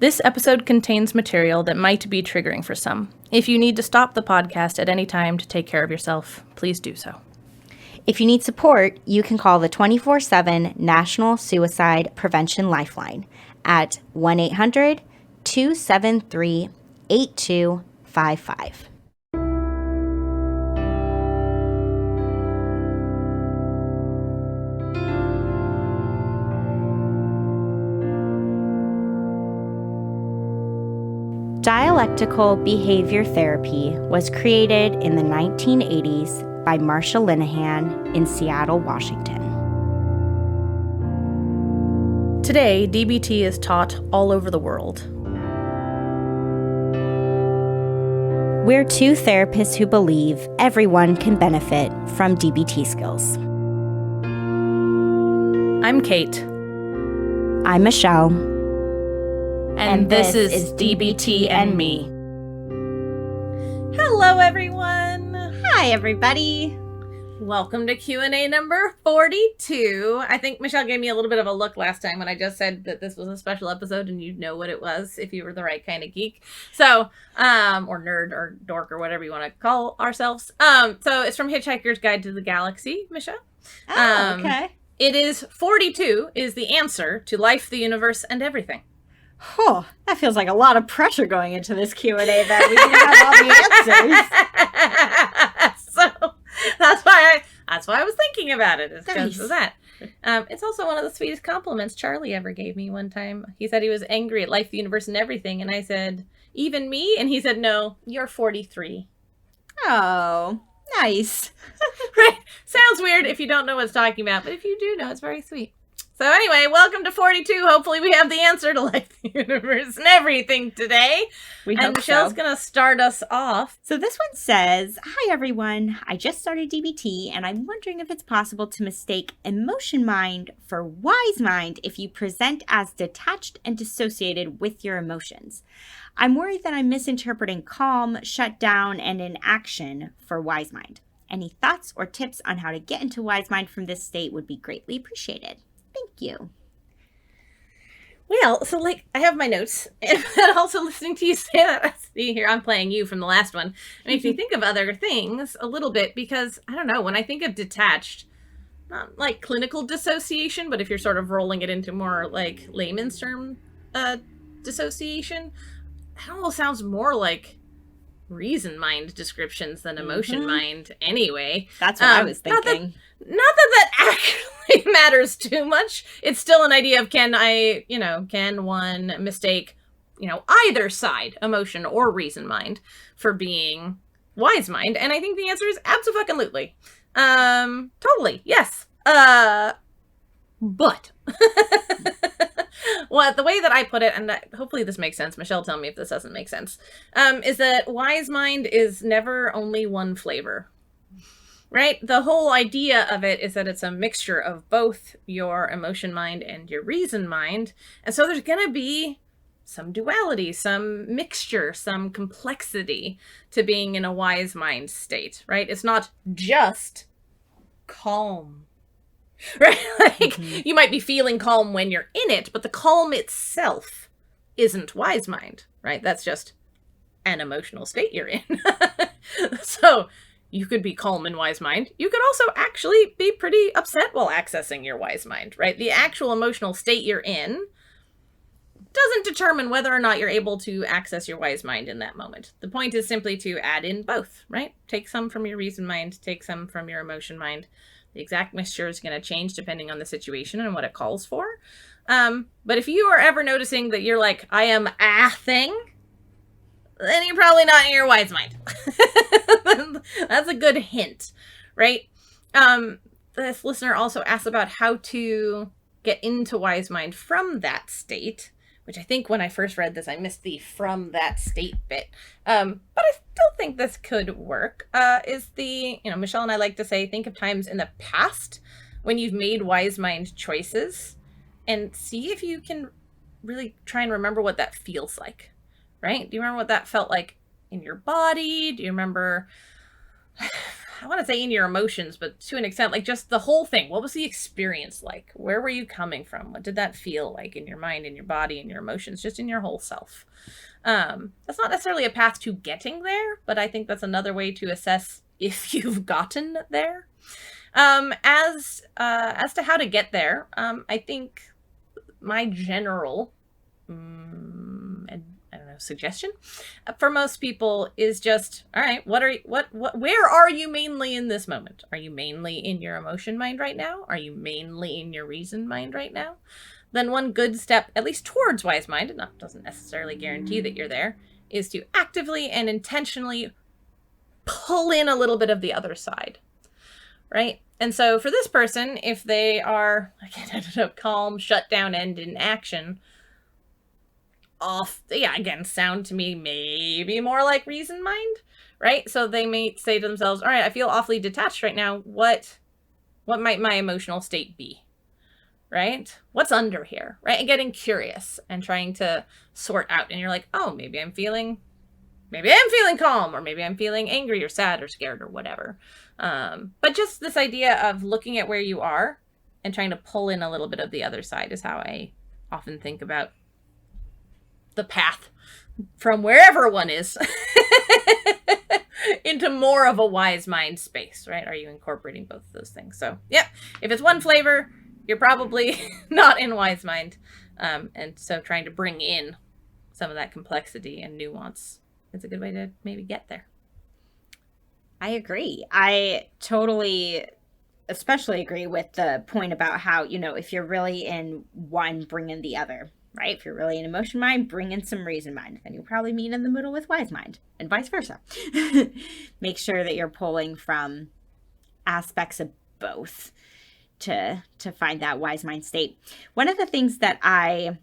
This episode contains material that might be triggering for some. If you need to stop the podcast at any time to take care of yourself, please do so. If you need support, you can call the 24/7 National Suicide Prevention Lifeline at 1-800-273-8255. Dialectical behavior therapy was created in the 1980s by Marsha Linehan in Seattle, Washington. Today, DBT is taught all over the world. We're two therapists who believe everyone can benefit from DBT skills. I'm Kate. I'm Michelle. And this is DBT and Me. Hello, everyone. Hi, everybody. Welcome to Q&A number 42. I think Michelle gave me a little bit of a look last time when I just said that this was a special episode and you'd know what it was if you were the right kind of geek. So, or nerd or dork or whatever you want to call ourselves. So it's from Hitchhiker's Guide to the Galaxy, Michelle. Oh, okay. It is 42 is the answer to life, the universe, and everything. Oh, that feels like a lot of pressure going into this Q&A that we didn't have all the answers. So that's why I was thinking about it, is because of that. It's also one of the sweetest compliments Charlie ever gave me one time. He said he was angry at life, the universe, and everything. And I said, even me? And he said, no, you're 43. Oh, nice. Right. Sounds weird if you don't know what it's talking about, but if you do know, it's very sweet. So anyway, welcome to 42. Hopefully we have the answer to life, the universe, and everything today. And Michelle's going to start us off. So this one says, hi, everyone. I just started DBT, and I'm wondering if it's possible to mistake emotion mind for wise mind if you present as detached and dissociated with your emotions. I'm worried that I'm misinterpreting calm, shut down, and inaction for wise mind. Any thoughts or tips on how to get into wise mind from this state would be greatly appreciated. Thank you. Well, so I have my notes, and also listening to you say that, see here, I'm playing you from the last one. It makes me think of other things a little bit because, I don't know, when I think of detached, not like clinical dissociation, but if you're sort of rolling it into more like layman's term dissociation, that almost sounds more like reason mind descriptions than emotion mind anyway. That's what I was thinking. Not that actually matters too much. It's still an idea of can one mistake, either side, emotion or reason mind, for being wise mind? And I think the answer is abso-fucking-lutely. Totally, yes. But well, the way that I put it, and hopefully this makes sense, Michelle, tell me if this doesn't make sense, is that wise mind is never only one flavor. Right? The whole idea of it is that it's a mixture of both your emotion mind and your reason mind. And so there's going to be some duality, some mixture, some complexity to being in a wise mind state, right? It's not just calm, right? You might be feeling calm when you're in it, but the calm itself isn't wise mind, right? That's just an emotional state you're in. So you could be calm in wise mind. You could also actually be pretty upset while accessing your wise mind, right? The actual emotional state you're in doesn't determine whether or not you're able to access your wise mind in that moment. The point is simply to add in both, right? Take some from your reason mind, take some from your emotion mind. The exact mixture is going to change depending on the situation and what it calls for. But if you are ever noticing that you're like, I am a thing, then you're probably not in your wise mind. That's a good hint, right? This listener also asked about how to get into wise mind from that state, which I think when I first read this, I missed the from that state bit. But I still think this could work. Michelle and I like to say, think of times in the past when you've made wise mind choices and see if you can really try and remember what that feels like, right? Do you remember what that felt like in your body? Do you remember I want to say in your emotions, but to an extent, like just the whole thing. What was the experience like? Where were you coming from? What did that feel like in your mind, in your body, in your emotions, just in your whole self? That's not necessarily a path to getting there, but I think that's another way to assess if you've gotten there. As to how to get there, I think my general, I don't know, suggestion for most people is just, all right, where are you mainly in this moment? Are you mainly in your emotion mind right now? Are you mainly in your reason mind right now? Then one good step, at least towards wise mind, and that doesn't necessarily guarantee that you're there, is to actively and intentionally pull in a little bit of the other side, right? And so for this person, if they are, again, I don't know, calm, shut down, and in action, again, sound to me maybe more like reason mind, right? So they may say to themselves, all right, I feel awfully detached right now. What might my emotional state be? Right? What's under here? Right? And getting curious and trying to sort out. And you're like, oh, maybe I'm feeling calm, or maybe I'm feeling angry or sad or scared or whatever. But just this idea of looking at where you are and trying to pull in a little bit of the other side is how I often think about the path from wherever one is into more of a wise mind space, right? Are you incorporating both of those things? So, yeah, if it's one flavor, you're probably not in wise mind. And so trying to bring in some of that complexity and nuance is a good way to maybe get there. I agree. I totally, especially agree with the point about how, if you're really in one, bring in the other, right? If you're really in emotion mind, bring in some reason mind. Then you'll probably meet in the middle with wise mind, and vice versa. Make sure that you're pulling from aspects of both to find that wise mind state. One of the things that I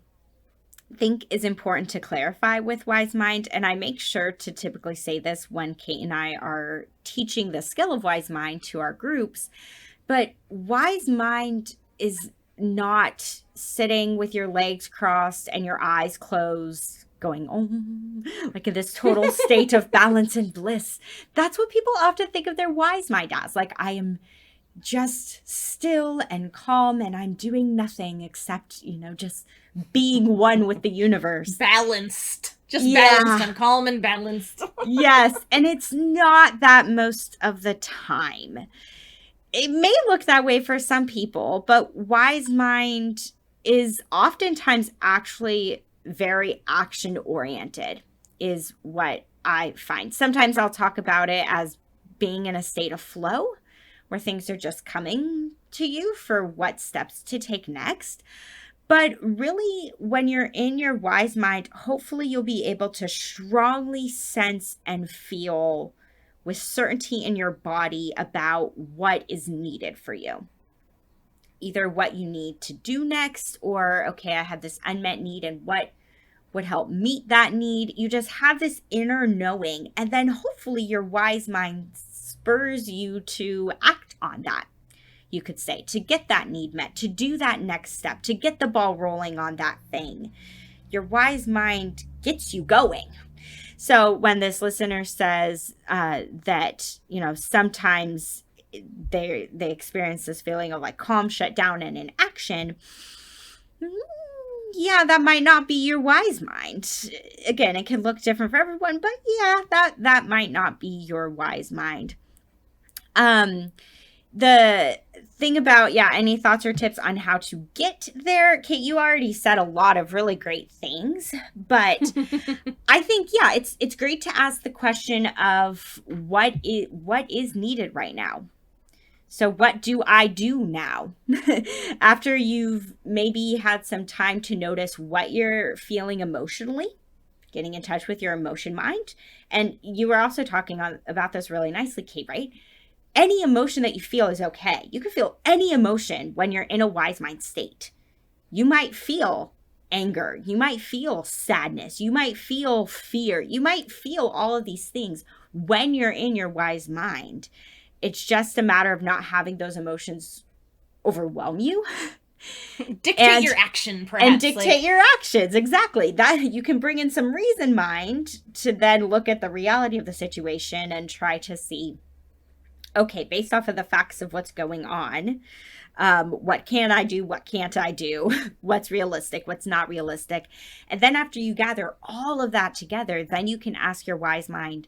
think is important to clarify with wise mind, and I make sure to typically say this when Kate and I are teaching the skill of wise mind to our groups, but wise mind is not sitting with your legs crossed and your eyes closed going, like in this total state of balance and bliss. That's what people often think of their wise mind as. Like, I am just still and calm and I'm doing nothing except, just being one with the universe. Balanced. Balanced and calm and balanced. Yes. And it's not that most of the time. It may look that way for some people, but wise mind is oftentimes actually very action oriented, is what I find. Sometimes I'll talk about it as being in a state of flow, where things are just coming to you for what steps to take next. But really, when you're in your wise mind, hopefully you'll be able to strongly sense and feel with certainty in your body about what is needed for you. Either what you need to do next, or, okay, I have this unmet need and what would help meet that need. You just have this inner knowing, and then hopefully your wise mind spurs you to act on that. You could say, to get that need met, to do that next step, to get the ball rolling on that thing. Your wise mind gets you going. So when this listener says that, sometimes they experience this feeling of like calm, shut down, and in action, yeah, that might not be your wise mind. Again, it can look different for everyone, but yeah, that might not be your wise mind. The thing about, any thoughts or tips on how to get there? Kate, you already said a lot of really great things, but I think, it's great to ask the question of what is needed right now. So what do I do now? After you've maybe had some time to notice what you're feeling emotionally, getting in touch with your emotion mind. And you were also talking about this really nicely, Kate, right? Any emotion that you feel is okay. You can feel any emotion when you're in a wise mind state. You might feel anger. You might feel sadness. You might feel fear. You might feel all of these things when you're in your wise mind. It's just a matter of not having those emotions overwhelm you. Dictate your action, perhaps. And dictate your actions, exactly. That you can bring in some reason mind to then look at the reality of the situation and try to see, okay, based off of the facts of what's going on, what can I do? What can't I do? What's realistic? What's not realistic? And then after you gather all of that together, then you can ask your wise mind,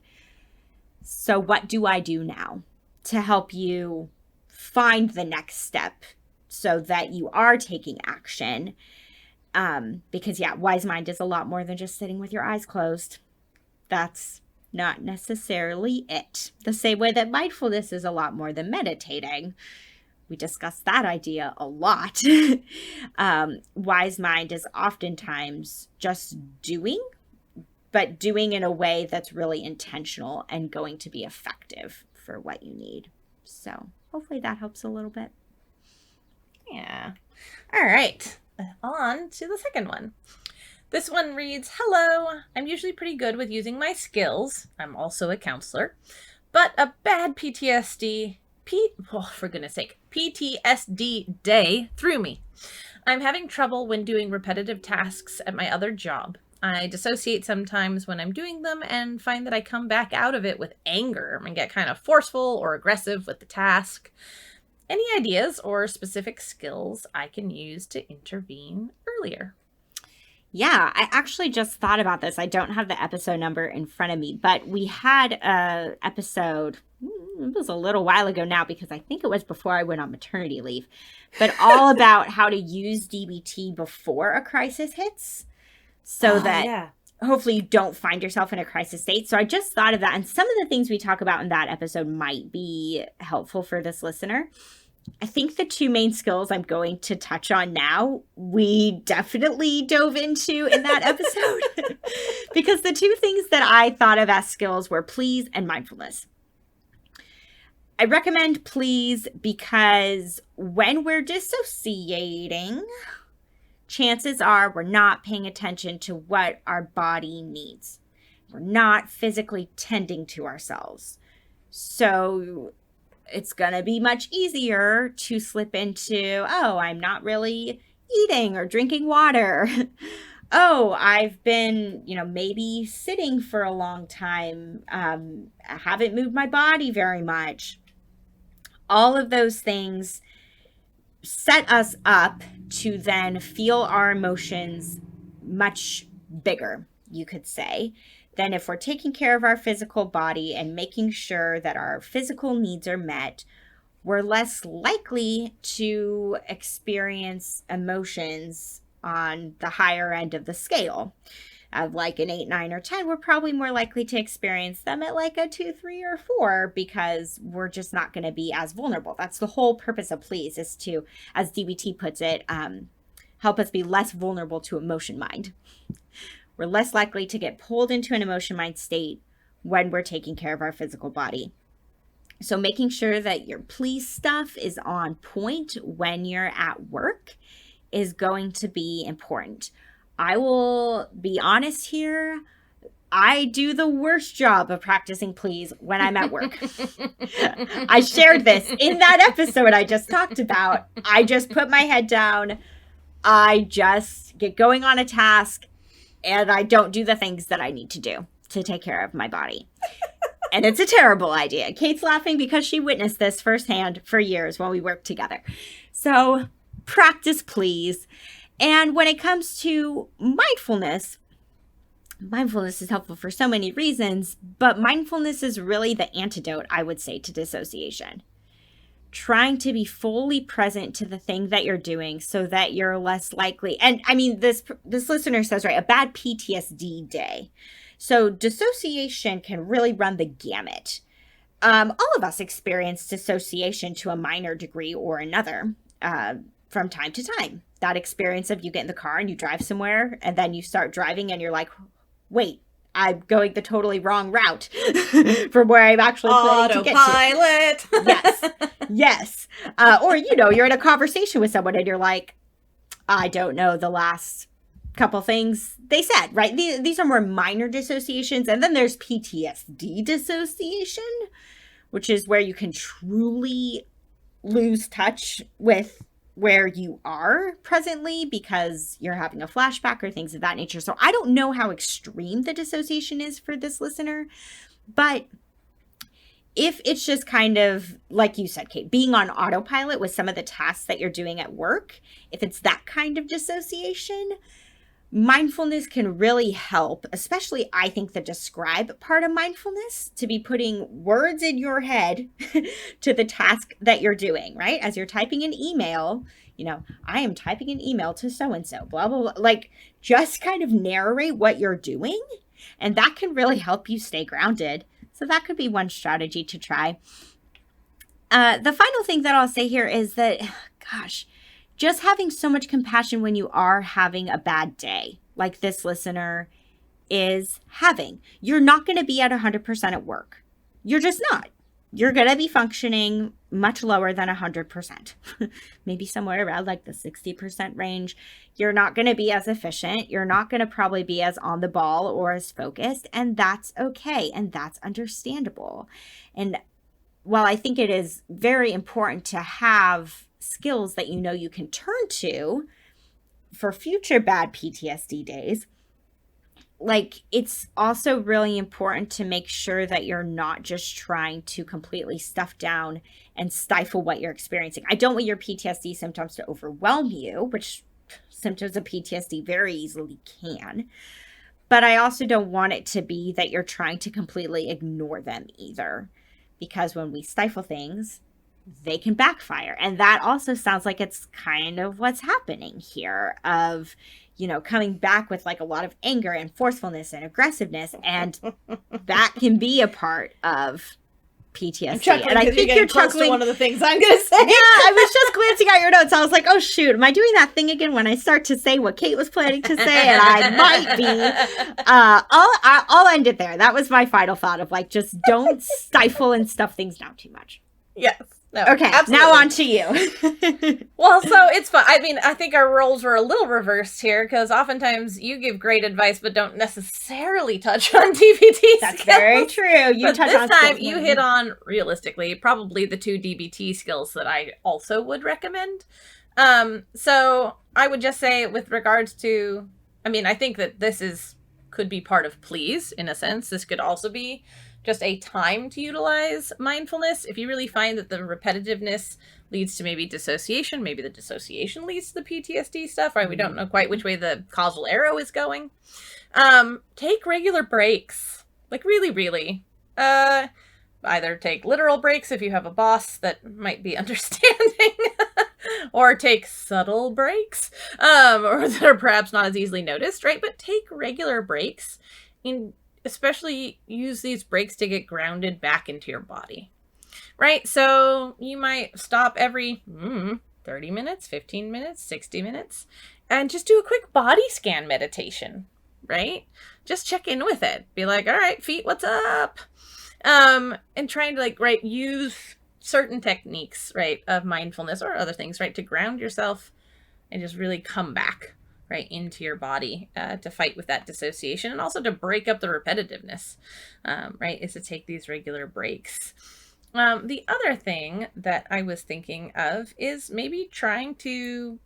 so what do I do now to help you find the next step so that you are taking action? Because wise mind is a lot more than just sitting with your eyes closed. That's not necessarily it. The same way that mindfulness is a lot more than meditating. We discussed that idea a lot. Wise mind is oftentimes just doing, but doing in a way that's really intentional and going to be effective for what you need. So hopefully that helps a little bit. Yeah. All right. On to the second one. This one reads, hello, I'm usually pretty good with using my skills. I'm also a counselor. But a bad PTSD day threw me. I'm having trouble when doing repetitive tasks at my other job. I dissociate sometimes when I'm doing them and find that I come back out of it with anger and get kind of forceful or aggressive with the task. Any ideas or specific skills I can use to intervene earlier? Yeah, I actually just thought about this. I don't have the episode number in front of me, but we had a episode, it was a little while ago now because I think it was before I went on maternity leave, but all about how to use DBT before a crisis hits so that hopefully you don't find yourself in a crisis state. So I just thought of that. And some of the things we talk about in that episode might be helpful for this listener. I think the two main skills I'm going to touch on now, we definitely dove into in that episode because the two things that I thought of as skills were please and mindfulness. I recommend please because when we're dissociating, chances are we're not paying attention to what our body needs. We're not physically tending to ourselves. So it's going to be much easier to slip into, oh, I'm not really eating or drinking water. Oh, I've been, maybe sitting for a long time. I haven't moved my body very much. All of those things set us up to then feel our emotions much bigger, you could say, than if we're taking care of our physical body and making sure that our physical needs are met. We're less likely to experience emotions on the higher end of the scale. Like an 8, 9, or 10, we're probably more likely to experience them at like a 2, 3, or 4 because we're just not going to be as vulnerable. That's the whole purpose of please, is to, as DBT puts it, help us be less vulnerable to emotion mind. We're less likely to get pulled into an emotion mind state when we're taking care of our physical body. So making sure that your please stuff is on point when you're at work is going to be important. I will be honest here. I do the worst job of practicing please when I'm at work. I shared this in that episode I just talked about. I just put my head down. I just get going on a task and I don't do the things that I need to do to take care of my body. And it's a terrible idea. Kate's laughing because she witnessed this firsthand for years when we worked together. So practice please. And when it comes to mindfulness is helpful for so many reasons, but mindfulness is really the antidote, I would say, to dissociation. Trying to be fully present to the thing that you're doing so that you're less likely. And I mean, this listener says, right, a bad PTSD day. So dissociation can really run the gamut. All of us experience dissociation to a minor degree or another from time to time. That experience of you get in the car and you drive somewhere and then you start driving and you're like, wait, I'm going the totally wrong route from where I'm actually planning to get to. Autopilot. Yes. Or, you're in a conversation with someone and you're like, I don't know the last couple things they said, right? These are more minor dissociations. And then there's PTSD dissociation, which is where you can truly lose touch with where you are presently because you're having a flashback or things of that nature. So I don't know how extreme the dissociation is for this listener, but if it's just kind of, like you said, Kate, being on autopilot with some of the tasks that you're doing at work, if it's that kind of dissociation, mindfulness can really help, especially I think the describe part of mindfulness, to be putting words in your head to the task that you're doing, right? As you're typing an email, I am typing an email to so-and-so, blah, blah, blah. Like, just kind of narrate what you're doing, and that can really help you stay grounded. So that could be one strategy to try. The final thing that I'll say here is that, gosh, just having so much compassion when you are having a bad day, like this listener is having. You're not going to be at 100% at work. You're just not. You're going to be functioning much lower than 100%, maybe somewhere around like the 60% range. You're not going to be as efficient. You're not going to probably be as on the ball or as focused, and that's okay. And that's understandable. And while I think it is very important to have skills that you can turn to for future bad PTSD days, like, it's also really important to make sure that you're not just trying to completely stuff down and stifle what you're experiencing. I don't want your PTSD symptoms to overwhelm you, which symptoms of PTSD very easily can. But I also don't want it to be that you're trying to completely ignore them either. Because when we stifle things, they can backfire. And that also sounds like it's kind of what's happening here of, coming back with like a lot of anger and forcefulness and aggressiveness. And that can be a part of PTSD. And I think you're chuckling. One of the things I'm going to say. Yeah, I was just glancing at your notes. I was like, oh, shoot, am I doing that thing again when I start to say what Kate was planning to say? And I might be. I'll end it there. That was my final thought of like, just don't stifle and stuff things down too much. Yes. No, okay, absolutely. Now on to you. Well, so it's fun. I mean, I think our roles were a little reversed here because oftentimes you give great advice but don't necessarily touch on DBT That's skills. very true. But this time you hit on, realistically, probably the 2 DBT skills that I also would recommend. So I would just say with regards to, I think that this could be part of please, in a sense. This could also be just a time to utilize mindfulness. If you really find that the repetitiveness leads to maybe dissociation, maybe the dissociation leads to the PTSD stuff, right? We don't know quite which way the causal arrow is going. Take regular breaks. Like really, really. Either take literal breaks if you have a boss that might be understanding, or take subtle breaks, or that are perhaps not as easily noticed, right? But take regular breaks. Especially use these breaks to get grounded back into your body, right? So you might stop every 30 minutes, 15 minutes, 60 minutes, and just do a quick body scan meditation, right? Just check in with it. Be like, all right, feet, what's up? And trying to use certain techniques, right, of mindfulness or other things, right, to ground yourself and just really come back right into your body to fight with that dissociation, and also to break up the repetitiveness, right, is to take these regular breaks. The other thing that I was thinking of is maybe trying to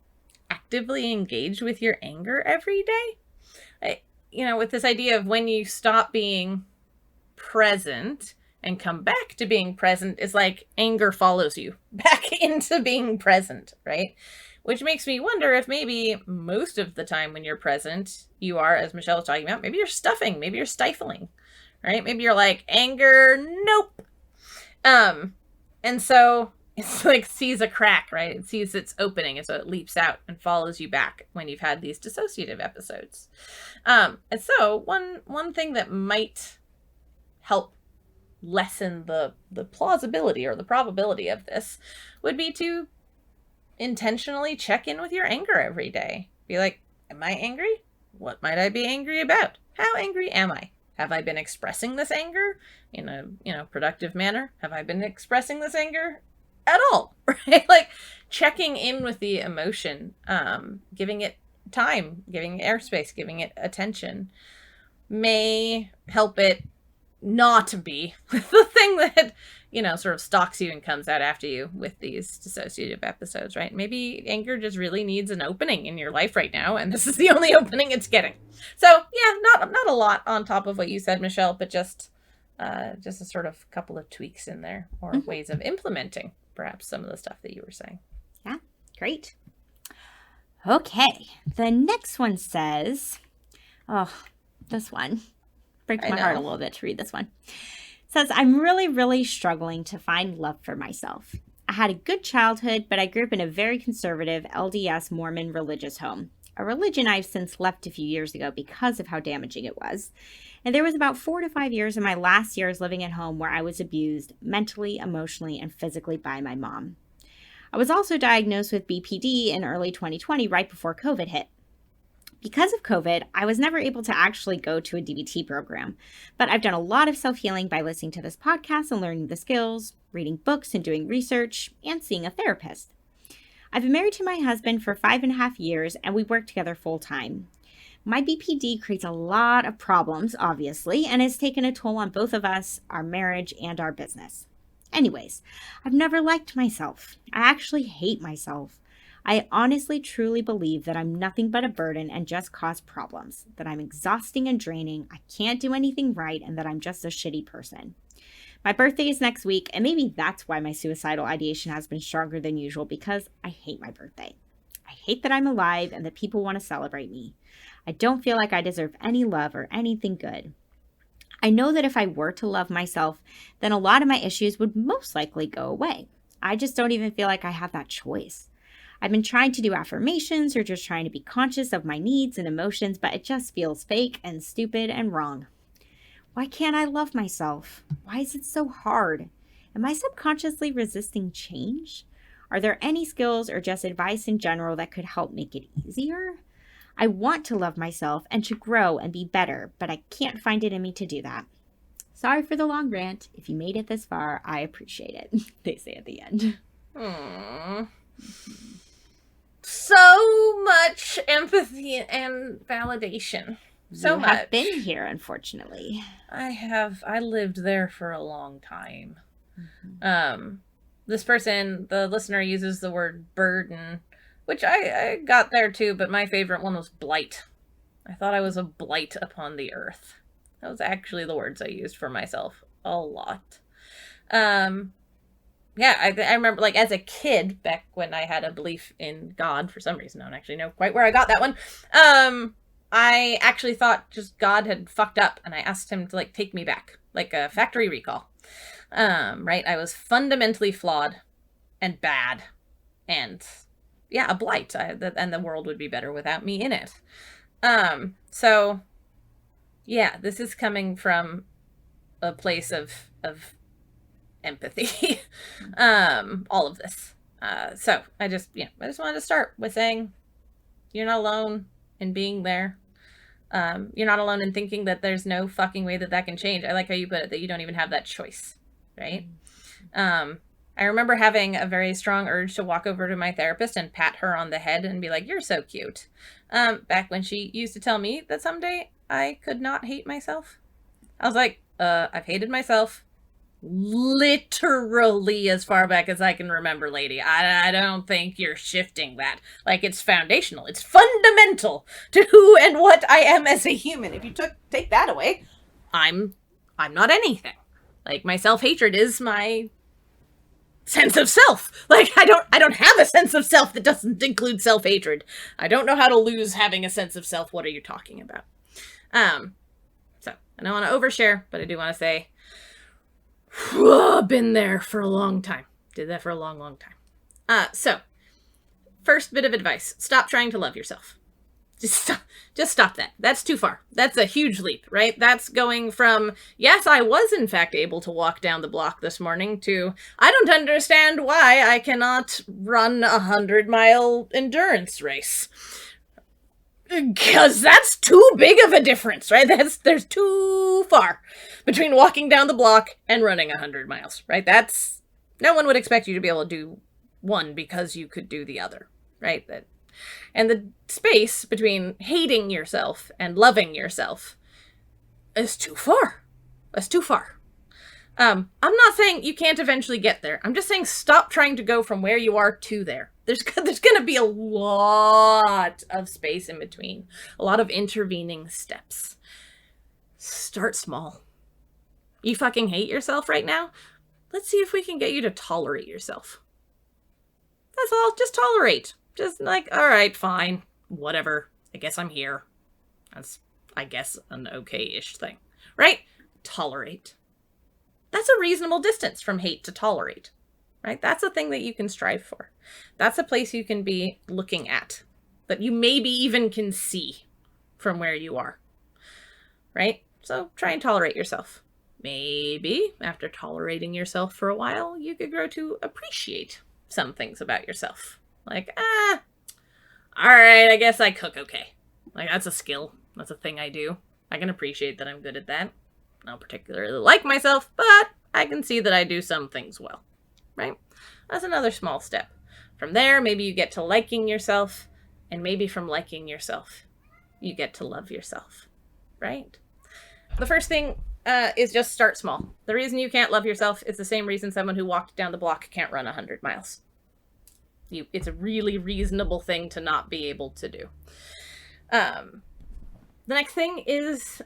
actively engage with your anger every day. With this idea of when you stop being present and come back to being present, is like anger follows you back into being present, right? Which makes me wonder if maybe most of the time when you're present, you are, as Michelle was talking about, maybe you're stuffing, maybe you're stifling, right? Maybe you're like, anger, nope. And so it's like sees a crack, right? It sees its opening, and so it leaps out and follows you back when you've had these dissociative episodes. And so one thing that might help lessen the plausibility or the probability of this would be to intentionally check in with your anger every day. Be like, am I angry? What might I be angry about? How angry am I? Have I been expressing this anger in a productive manner? Have I been expressing this anger at all? Right? Like checking in with the emotion, giving it time, giving it airspace, giving it attention may help it not be the thing that sort of stalks you and comes out after you with these dissociative episodes, right? Maybe anger just really needs an opening in your life right now, and this is the only opening it's getting. So yeah, not a lot on top of what you said, Michelle, but just just a sort of couple of tweaks in there, or ways of implementing perhaps some of the stuff that you were saying. Yeah, great. Okay, the next one says, oh, this one breaks my heart a little bit to read this one. It says, I'm really, really struggling to find love for myself. I had a good childhood, but I grew up in a very conservative LDS Mormon religious home, a religion I've since left a few years ago because of how damaging it was. And there was about 4 to 5 years in my last years living at home where I was abused mentally, emotionally, and physically by my mom. I was also diagnosed with BPD in early 2020, right before COVID hit. Because of COVID, I was never able to actually go to a DBT program, but I've done a lot of self-healing by listening to this podcast and learning the skills, reading books and doing research, and seeing a therapist. I've been married to my husband for 5.5 years, and we work together full-time. My BPD creates a lot of problems, obviously, and has taken a toll on both of us, our marriage, and our business. Anyways, I've never liked myself. I actually hate myself. I honestly, truly believe that I'm nothing but a burden and just cause problems, that I'm exhausting and draining, I can't do anything right, and that I'm just a shitty person. My birthday is next week, and maybe that's why my suicidal ideation has been stronger than usual, because I hate my birthday. I hate that I'm alive and that people want to celebrate me. I don't feel like I deserve any love or anything good. I know that if I were to love myself, then a lot of my issues would most likely go away. I just don't even feel like I have that choice. I've been trying to do affirmations or just trying to be conscious of my needs and emotions, but it just feels fake and stupid and wrong. Why can't I love myself? Why is it so hard? Am I subconsciously resisting change? Are there any skills or just advice in general that could help make it easier? I want to love myself and to grow and be better, but I can't find it in me to do that. Sorry for the long rant. If you made it this far, I appreciate it. They say at the end. Aww. So much empathy and validation. So much. You have been here, unfortunately. I have. I lived there for a long time. This person, the listener, uses the word burden, which I got there too, but my favorite one was blight. I thought I was a blight upon the earth. That was actually the words I used for myself a lot. Yeah, I remember, like, as a kid, back when I had a belief in God, for some reason, I don't actually know quite where I got that one, I actually thought just God had fucked up, and I asked him to, like, take me back, like a factory recall. Right? I was fundamentally flawed and bad, and, yeah, a blight, and the world would be better without me in it. So, yeah, this is coming from a place of empathy, all of this. So I just wanted to start with saying you're not alone in being there. You're not alone in thinking that there's no fucking way that can change. I like how you put it, that you don't even have that choice, right? I remember having a very strong urge to walk over to my therapist and pat her on the head and be like, you're so cute. Back when she used to tell me that someday I could not hate myself. I was like, I've hated myself literally as far back as I can remember, lady. I don't think you're shifting that. Like, it's foundational. It's fundamental to who and what I am as a human. If you take that away, I'm not anything. Like, my self-hatred is my sense of self. Like, I don't have a sense of self that doesn't include self-hatred. I don't know how to lose having a sense of self. What are you talking about? So I don't want to overshare, but I do want to say, been there for a long time. Did that for a long, long time. So first bit of advice, stop trying to love yourself. Just stop that. That's too far. That's a huge leap, right? That's going from, yes, I was in fact able to walk down the block this morning, to, I don't understand why I cannot run a 100-mile endurance race. Because that's too big of a difference, right? There's too far between walking down the block and running 100 miles, right? No one would expect you to be able to do one because you could do the other, right? And the space between hating yourself and loving yourself is too far. That's too far. I'm not saying you can't eventually get there. I'm just saying stop trying to go from where you are to there. There's going to be a lot of space in between. A lot of intervening steps. Start small. You fucking hate yourself right now? Let's see if we can get you to tolerate yourself. That's all. Just tolerate. Just like, all right, fine. Whatever. I guess I'm here. That's, I guess, an okay-ish thing. Right? Tolerate. That's a reasonable distance from hate to tolerate. Right? That's a thing that you can strive for. That's a place you can be looking at. That you maybe even can see from where you are. Right? So try and tolerate yourself. Maybe after tolerating yourself for a while, you could grow to appreciate some things about yourself. Like, all right, I guess I cook okay. Like, that's a skill. That's a thing I do. I can appreciate that I'm good at that. I don't particularly like myself, but I can see that I do some things well. Right? That's another small step. From there, maybe you get to liking yourself, and maybe from liking yourself, you get to love yourself. Right? The first thing is just start small. The reason you can't love yourself is the same reason someone who walked down the block can't run 100 miles. It's a really reasonable thing to not be able to do. The next thing is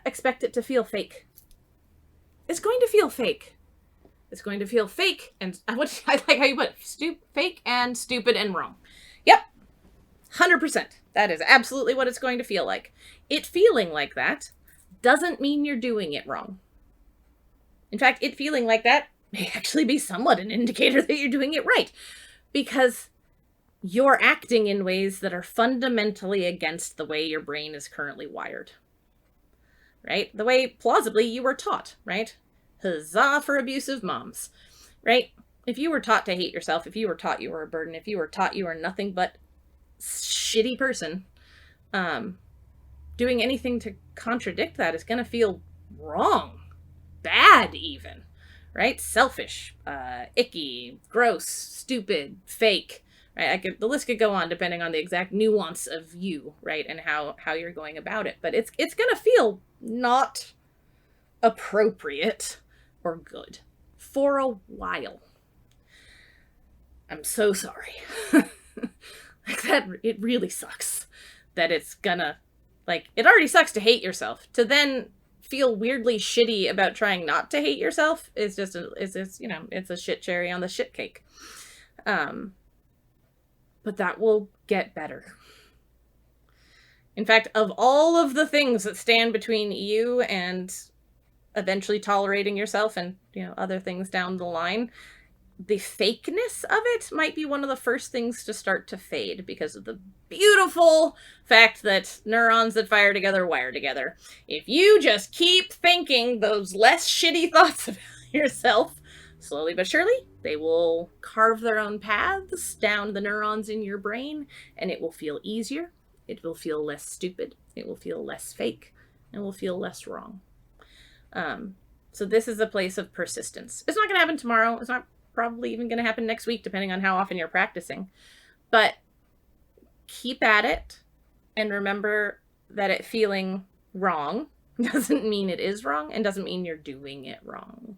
expect it to feel fake. It's going to feel fake. It's going to feel fake, and I like how you put it, fake and stupid and wrong. Yep, 100%. That is absolutely what it's going to feel like. It feeling like that doesn't mean you're doing it wrong. In fact, it feeling like that may actually be somewhat an indicator that you're doing it right, because you're acting in ways that are fundamentally against the way your brain is currently wired. Right? The way, plausibly, you were taught, right? Huzzah for abusive moms, right? If you were taught to hate yourself, if you were taught you were a burden, if you were taught you are nothing but shitty person, doing anything to contradict that is going to feel wrong, bad even, right? Selfish, icky, gross, stupid, fake, right? The list could go on depending on the exact nuance of you, right? And how you're going about it. But it's going to feel not appropriate or good for a while. I'm so sorry. Like that, it really sucks that it's gonna, like, it already sucks to hate yourself. To then feel weirdly shitty about trying not to hate yourself is just, it's a shit cherry on the shit cake. But that will get better. In fact, of all of the things that stand between you and eventually tolerating yourself and, other things down the line, the fakeness of it might be one of the first things to start to fade because of the beautiful fact that neurons that fire together wire together. If you just keep thinking those less shitty thoughts about yourself, slowly but surely, they will carve their own paths down the neurons in your brain, and it will feel easier. It will feel less stupid. It will feel less fake, and will feel less wrong. So this is a place of persistence. It's not going to happen tomorrow. It's not probably even going to happen next week, depending on how often you're practicing. But keep at it, and remember that it feeling wrong doesn't mean it is wrong, and doesn't mean you're doing it wrong.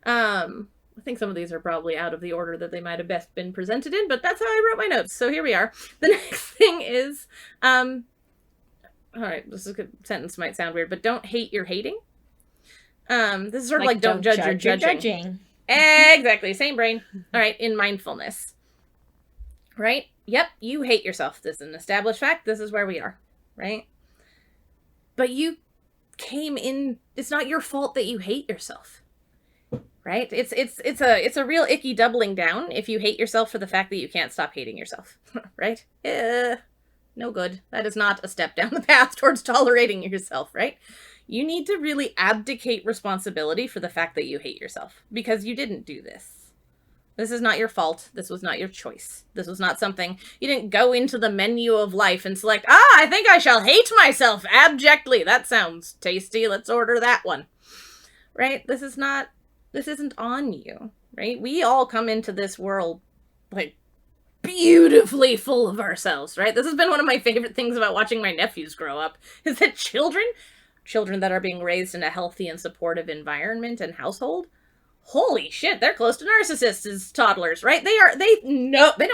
I think some of these are probably out of the order that they might have best been presented in, but that's how I wrote my notes. So here we are. The next thing is, all right, this is a good sentence, might sound weird, but don't hate your hating. This is sort of like don't judge your judging. Exactly, same brain. All right, in mindfulness. Right? Yep, you hate yourself. This is an established fact. This is where we are, right? But you came in, it's not your fault that you hate yourself. Right? It's a real icky doubling down if you hate yourself for the fact that you can't stop hating yourself. Right? No good. That is not a step down the path towards tolerating yourself, right? You need to really abdicate responsibility for the fact that you hate yourself, because you didn't do this. This is not your fault. This was not your choice. This was not something, you didn't go into the menu of life and select, I think I shall hate myself abjectly. That sounds tasty. Let's order that one. Right? This isn't on you, right? We all come into this world, like, beautifully full of ourselves, right? This has been one of my favorite things about watching my nephews grow up, is that children that are being raised in a healthy and supportive environment and household, holy shit, they're close to narcissists as toddlers, right? They know they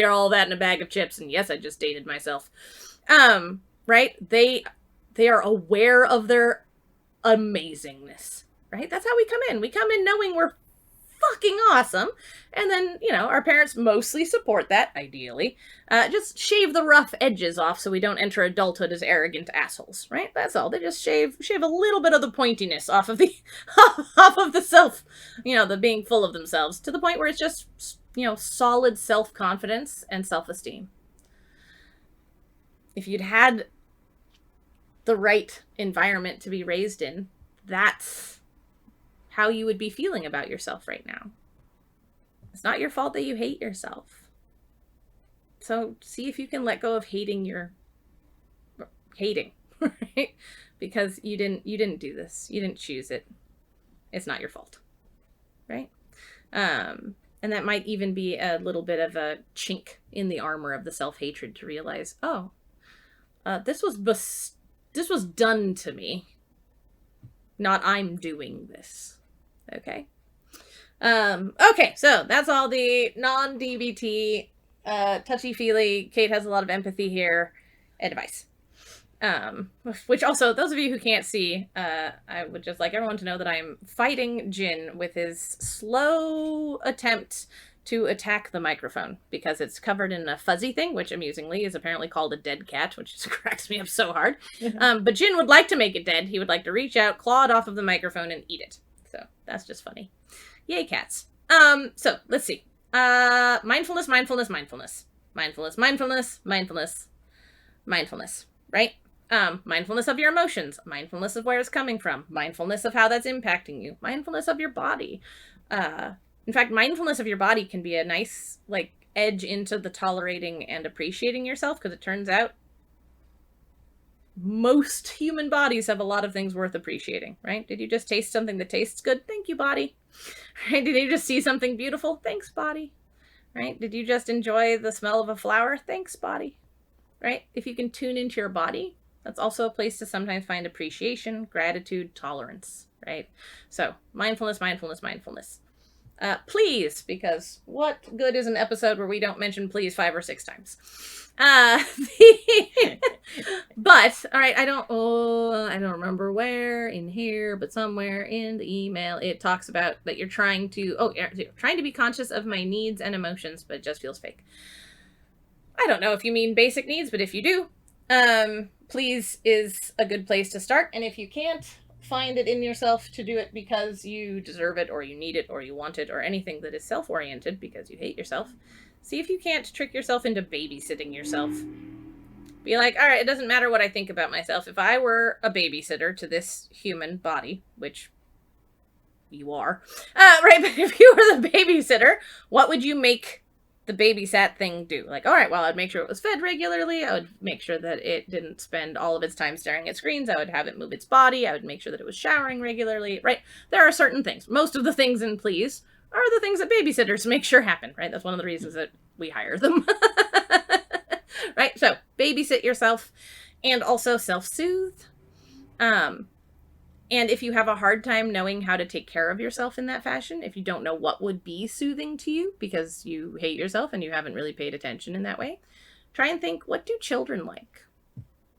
are all that in a bag of chips. And yes, I just dated myself. Right? They are aware of their amazingness, right? That's how we come in. We come in knowing we're fucking awesome. And then, our parents mostly support that, ideally. Just shave the rough edges off so we don't enter adulthood as arrogant assholes, right? That's all. They just shave a little bit of the pointiness off of the off of the self, the being full of themselves, to the point where it's just, solid self-confidence and self-esteem. If you'd had the right environment to be raised in, that's how you would be feeling about yourself right now. It's not your fault that you hate yourself. So see if you can let go of hating, right? Because you didn't do this. You didn't choose it. It's not your fault, right? And that might even be a little bit of a chink in the armor of the self-hatred to realize, this was done to me, not I'm doing this. Okay. Okay, so that's all the non-DBT, touchy-feely, Kate has a lot of empathy here, advice. Which also, those of you who can't see, I would just like everyone to know that I'm fighting Jin with his slow attempt to attack the microphone, because it's covered in a fuzzy thing, which amusingly is apparently called a dead cat, which just cracks me up so hard. But Jin would like to make it dead. He would like to reach out, claw it off of the microphone, and eat it. So that's just funny. Yay, cats. So let's see. Mindfulness, right? Mindfulness of your emotions, mindfulness of where it's coming from, mindfulness of how that's impacting you, mindfulness of your body. In fact, mindfulness of your body can be a nice, edge into the tolerating and appreciating yourself, because it turns out most human bodies have a lot of things worth appreciating, right? Did you just taste something that tastes good? Thank you, body. Right? Did you just see something beautiful? Thanks, body. Right? Did you just enjoy the smell of a flower? Thanks, body. Right? If you can tune into your body, that's also a place to sometimes find appreciation, gratitude, tolerance, right? So, mindfulness. Please, because what good is an episode where we don't mention please 5 or 6 times? But, all right, I don't remember where in here, but somewhere in the email, it talks about that you're trying to be conscious of my needs and emotions, but it just feels fake. I don't know if you mean basic needs, but if you do, please is a good place to start. And if you can't find it in yourself to do it because you deserve it, or you need it, or you want it, or anything that is self-oriented because you hate yourself, see if you can't trick yourself into babysitting yourself. Be like, all right, it doesn't matter what I think about myself. If I were a babysitter to this human body, which you are, right? But if you were the babysitter, what would you make the babysat thing do? All right, well, I'd make sure it was fed regularly. I would make sure that it didn't spend all of its time staring at screens. I would have it move its body. I would make sure that it was showering regularly, right? There are certain things. Most of the things in Please are the things that babysitters make sure happen, right? That's one of the reasons that we hire them. Right? So, babysit yourself, and also self-soothe. And if you have a hard time knowing how to take care of yourself in that fashion, if you don't know what would be soothing to you because you hate yourself and you haven't really paid attention in that way, try and think, what do children like?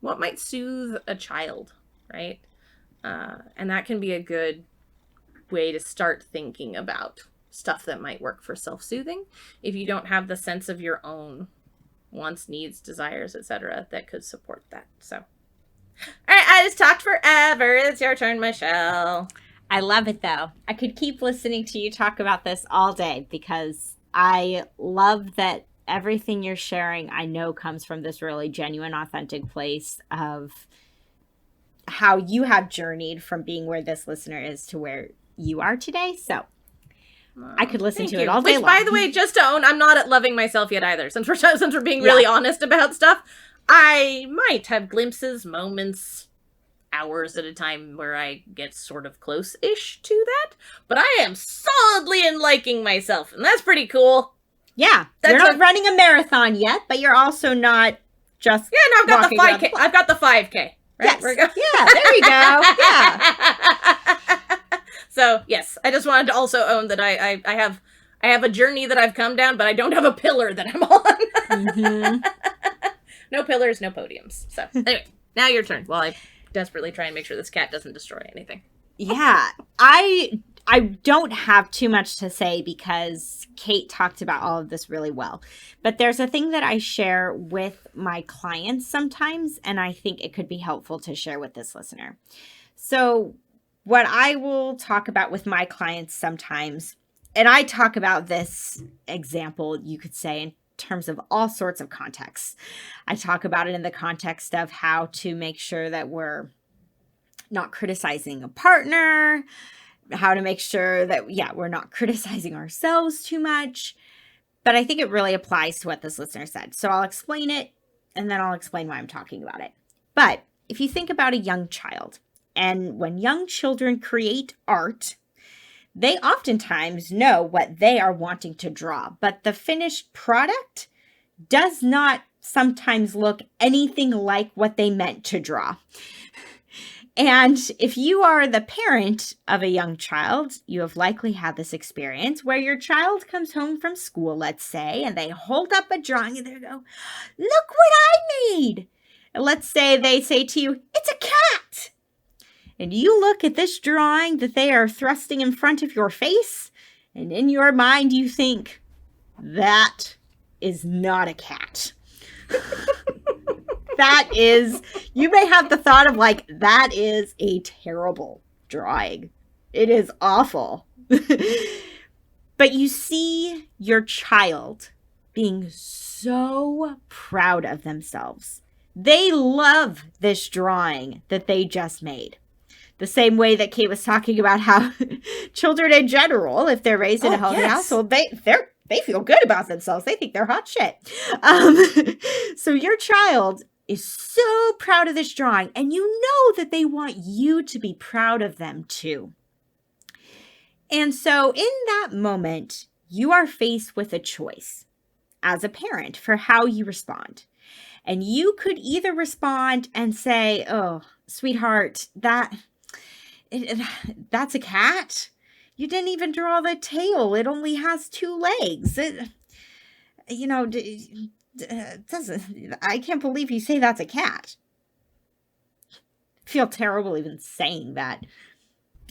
What might soothe a child, right? And that can be a good way to start thinking about stuff that might work for self-soothing if you don't have the sense of your own wants, needs, desires, etc. that could support that. So, all right, I just talked forever. It's your turn, Michelle. I love it, though. I could keep listening to you talk about this all day, because I love that everything you're sharing, I know, comes from this really genuine, authentic place of how you have journeyed from being where this listener is to where you are today. So I could listen to it all day long. Which, by the way, just to own, I'm not at loving myself yet either. Since we're being really honest about stuff, I might have glimpses, moments, hours at a time where I get sort of close-ish to that. But I am solidly in liking myself, and that's pretty cool. Yeah, you're not running a marathon yet, but you're also not just I've got the 5K. I've got the 5K. Right? Yes. Yeah, there you go. Yeah. So, yes, I just wanted to also own that I have a journey that I've come down, but I don't have a pillar that I'm on. Mm-hmm. No pillars, no podiums. So, anyway, now your turn while I desperately try and make sure this cat doesn't destroy anything. Yeah, I don't have too much to say because Kate talked about all of this really well. But there's a thing that I share with my clients sometimes, and I think it could be helpful to share with this listener. So what I will talk about with my clients sometimes, and I talk about this example, you could say, in terms of all sorts of contexts. I talk about it in the context of how to make sure that we're not criticizing a partner, how to make sure that, we're not criticizing ourselves too much. But I think it really applies to what this listener said. So I'll explain it, and then I'll explain why I'm talking about it. But if you think about a young child, and when young children create art, they oftentimes know what they are wanting to draw, but the finished product does not sometimes look anything like what they meant to draw. And if you are the parent of a young child, you have likely had this experience where your child comes home from school, let's say, and they hold up a drawing and they go, "Look what I made." And let's say they say to you, "It's a cat." And you look at this drawing that they are thrusting in front of your face, and in your mind you think, that is not a cat. That is, you may have the thought of like, that is a terrible drawing. It is awful. But you see your child being so proud of themselves. They love this drawing that they just made. The same way that Kate was talking about how children in general, if they're raised in a healthy household, they feel good about themselves. They think they're hot shit. So your child is so proud of this drawing, and you know that they want you to be proud of them too. And so in that moment, you are faced with a choice as a parent for how you respond. And you could either respond and say, "Oh, sweetheart, that's a cat. You didn't even draw the tail. It only has 2 legs. I can't believe you say that's a cat." I feel terrible even saying that.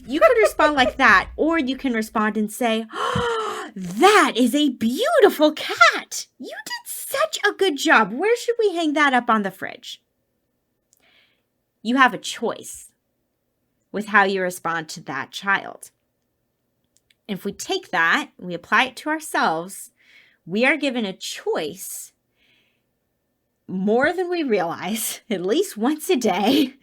You could respond like that, or you can respond and say, "Oh, that is a beautiful cat. You did such a good job. Where should we hang that up on the fridge?" You have a choice with how you respond to that child. And if we take that, and we apply it to ourselves, we are given a choice more than we realize, at least once a day,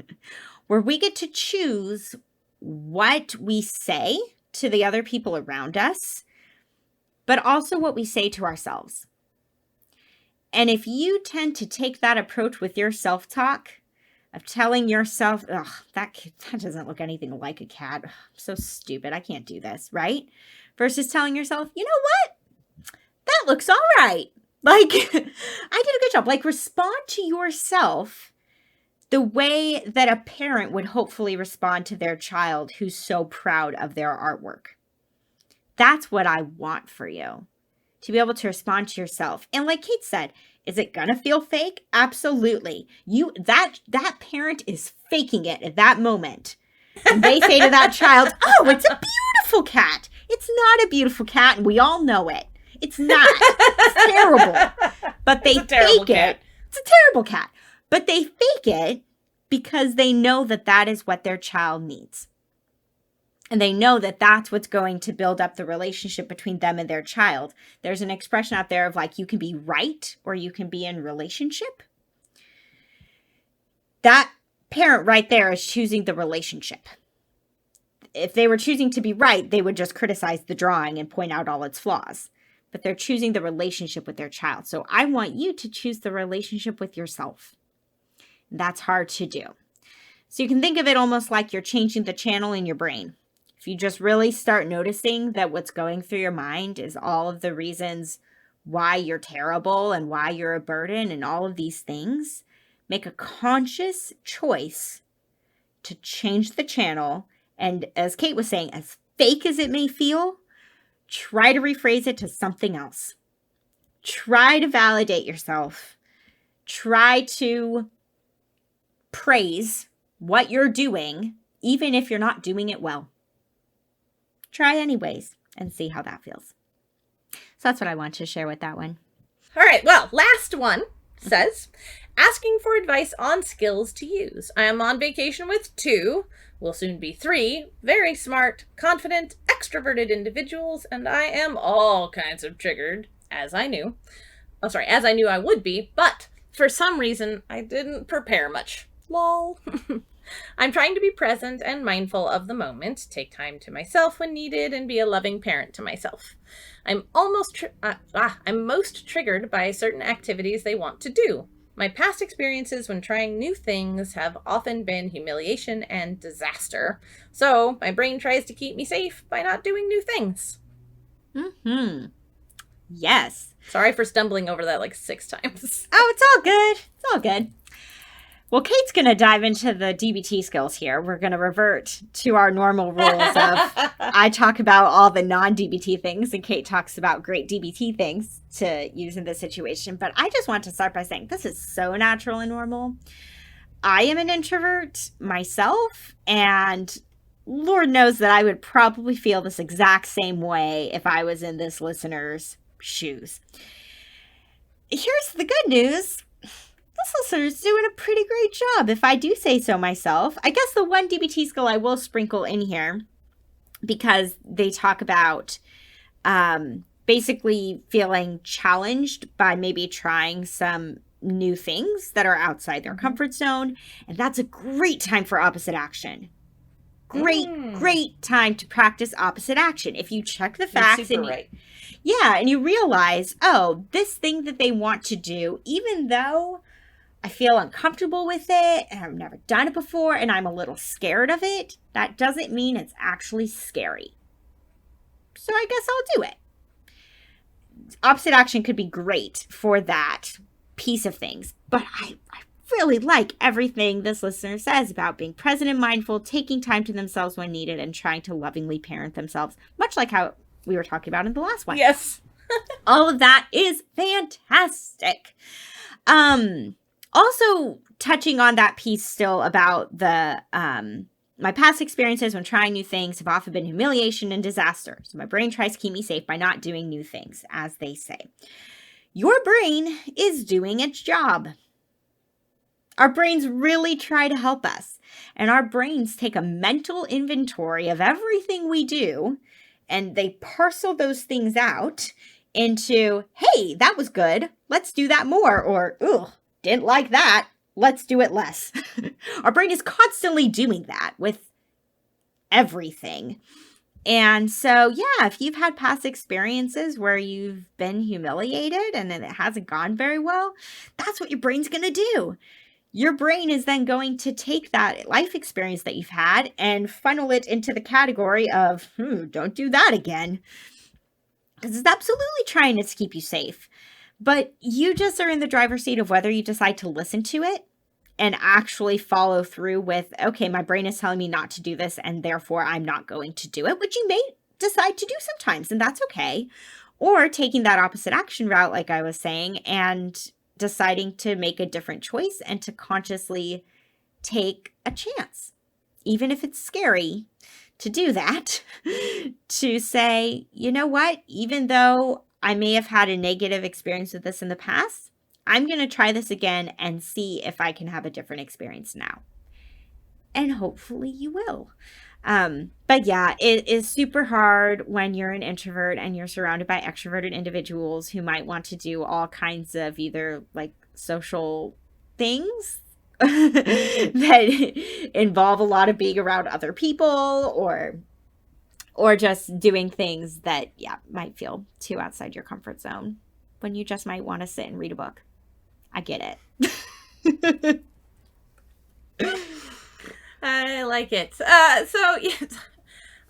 where we get to choose what we say to the other people around us, but also what we say to ourselves. And if you tend to take that approach with your self-talk of telling yourself, "Ugh, that doesn't look anything like a cat. Ugh, I'm so stupid. I can't do this," right? Versus telling yourself, "You know what? That looks all right. Like, I did a good job." Like, respond to yourself the way that a parent would hopefully respond to their child who's so proud of their artwork. That's what I want for you, to be able to respond to yourself. And like Kate said, is it gonna feel fake? Absolutely. That parent is faking it at that moment. And they say to that child, "Oh, it's a beautiful cat." It's not a beautiful cat, and we all know it. It's not. It's terrible. But they fake it. It's a terrible cat. But they fake it because they know that that is what their child needs. And they know that that's what's going to build up the relationship between them and their child. There's an expression out there of like, you can be right or you can be in relationship. That parent right there is choosing the relationship. If they were choosing to be right, they would just criticize the drawing and point out all its flaws. But they're choosing the relationship with their child. So I want you to choose the relationship with yourself. That's hard to do. So you can think of it almost like you're changing the channel in your brain. If you just really start noticing that what's going through your mind is all of the reasons why you're terrible and why you're a burden and all of these things, make a conscious choice to change the channel. And as Kate was saying, as fake as it may feel, try to rephrase it to something else. Try to validate yourself. Try to praise what you're doing, even if you're not doing it well. Try anyways and see how that feels. So that's what I want to share with that one. All right. Well, last one says, asking for advice on skills to use. I am on vacation with 2, will soon be 3, very smart, confident, extroverted individuals, and I am all kinds of triggered, as I knew I would be, but for some reason, I didn't prepare much. Lol. I'm trying to be present and mindful of the moment, take time to myself when needed, and be a loving parent to myself. I'm most triggered by certain activities they want to do. My past experiences when trying new things have often been humiliation and disaster. So my brain tries to keep me safe by not doing new things. Mm-hmm. Yes. Sorry for stumbling over that like 6 times. Oh, it's all good. It's all good. Well, Kate's going to dive into the DBT skills here. We're going to revert to our normal rules of I talk about all the non-DBT things and Kate talks about great DBT things to use in this situation. But I just want to start by saying this is so natural and normal. I am an introvert myself, and Lord knows that I would probably feel this exact same way if I was in this listener's shoes. Here's the good news. This listener's doing a pretty great job, if I do say so myself. I guess the one DBT skill I will sprinkle in here, because they talk about basically feeling challenged by maybe trying some new things that are outside their comfort zone. And that's a great time for opposite action. Great time to practice opposite action. If you check the facts and you realize, oh, this thing that they want to do, even though I feel uncomfortable with it and I've never done it before and I'm a little scared of it, that doesn't mean it's actually scary. So I guess I'll do it. Opposite action could be great for that piece of things, but I really like everything this listener says about being present and mindful, taking time to themselves when needed, and trying to lovingly parent themselves, much like how we were talking about in the last one. Yes. All of that is fantastic. Also touching on that piece still about the, my past experiences when trying new things have often been humiliation and disaster. So my brain tries to keep me safe by not doing new things, as they say. Your brain is doing its job. Our brains really try to help us, and our brains take a mental inventory of everything we do, and they parcel those things out into, hey, that was good, let's do that more, or, ugh, didn't like that, let's do it less. Our brain is constantly doing that with everything. And so, yeah, if you've had past experiences where you've been humiliated and it hasn't gone very well, that's what your brain's going to do. Your brain is then going to take that life experience that you've had and funnel it into the category of, don't do that again. Because it's absolutely trying to keep you safe. But you just are in the driver's seat of whether you decide to listen to it and actually follow through with, okay, my brain is telling me not to do this and therefore I'm not going to do it, which you may decide to do sometimes, and that's okay. Or taking that opposite action route, like I was saying, and deciding to make a different choice and to consciously take a chance, even if it's scary to do that, to say, you know what, even though I may have had a negative experience with this in the past, I'm going to try this again and see if I can have a different experience now. And hopefully you will. But yeah, it is super hard when you're an introvert and you're surrounded by extroverted individuals who might want to do all kinds of either like social things that involve a lot of being around other people, or just doing things that, yeah, might feel too outside your comfort zone when you just might want to sit and read a book. I get it. I like it.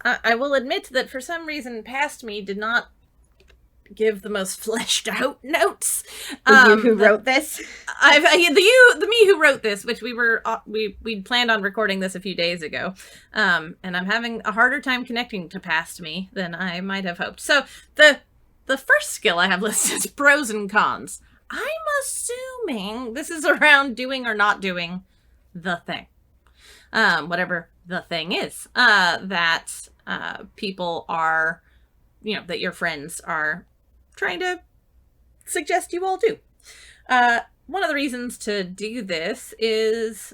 I will admit that for some reason, past me did not give the most fleshed out notes. You who wrote this? The me who wrote this, which we planned on recording this a few days ago, and I'm having a harder time connecting to past me than I might have hoped. So the first skill I have listed is pros and cons. I'm assuming this is around doing or not doing the thing. whatever the thing is, that people are, that your friends are trying to suggest you all do. One of the reasons to do this is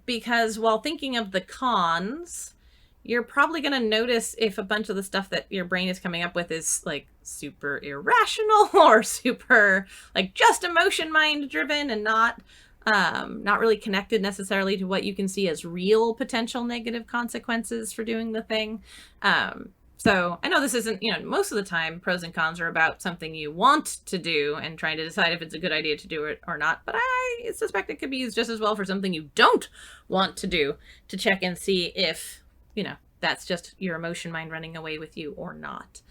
because while thinking of the cons, you're probably going to notice if a bunch of the stuff that your brain is coming up with is like super irrational or super like just emotion mind driven and not really connected necessarily to what you can see as real potential negative consequences for doing the thing. So I know this isn't, most of the time pros and cons are about something you want to do and trying to decide if it's a good idea to do it or not. But I suspect it could be used just as well for something you don't want to do, to check and see if, that's just your emotion mind running away with you or not.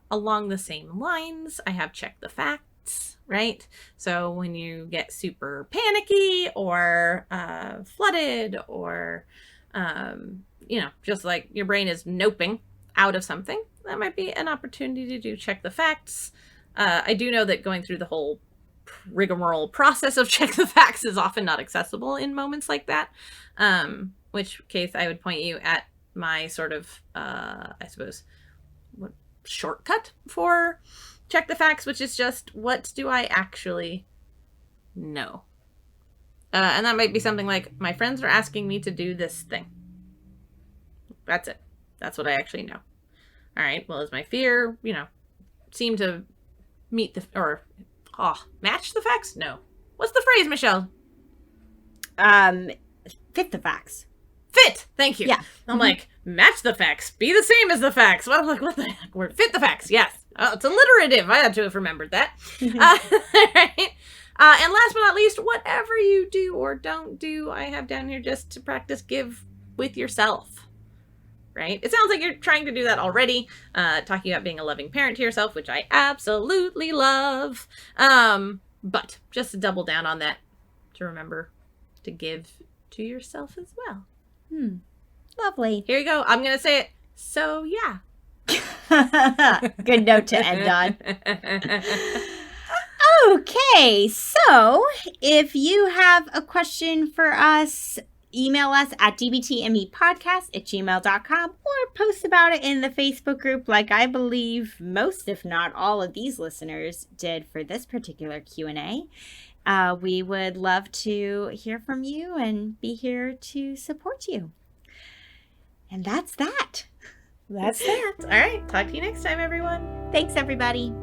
Along the same lines, I have check the facts, right? So when you get super panicky or flooded or, just like your brain is noping out of something, that might be an opportunity to do check the facts. I do know that going through the whole rigmarole process of check the facts is often not accessible in moments like that, which case I would point you at my sort of, shortcut for check the facts, which is just, what do I actually know? And that might be something like, my friends are asking me to do this thing. That's it. That's what I actually know. All right. Well, is my fear, seem to meet match the facts? No. What's the phrase, Michelle? Fit the facts. Fit. Thank you. Yeah. I'm like, match the facts. Be the same as the facts. Well, I'm like, what the heck? Word. Fit the facts. Yes. It's alliterative. I had to have remembered that. Right. And last but not least, whatever you do or don't do, I have down here just to practice give with yourself. Right? It sounds like you're trying to do that already, talking about being a loving parent to yourself, which I absolutely love. But just to double down on that, to remember to give to yourself as well. Lovely. Here you go. I'm going to say it. So, yeah. Good note to end on. Okay, so if you have a question for us, email us at dbtmepodcast@gmail.com or post about it in the Facebook group like I believe most, if not all of these listeners did for this particular Q&A. We would love to hear from you and be here to support you. And that's that. That's that. All right. Talk to you next time, everyone. Thanks, everybody.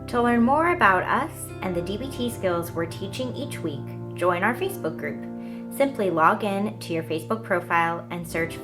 To learn more about us and the DBT skills we're teaching each week, join our Facebook group. Simply log in to your Facebook profile and search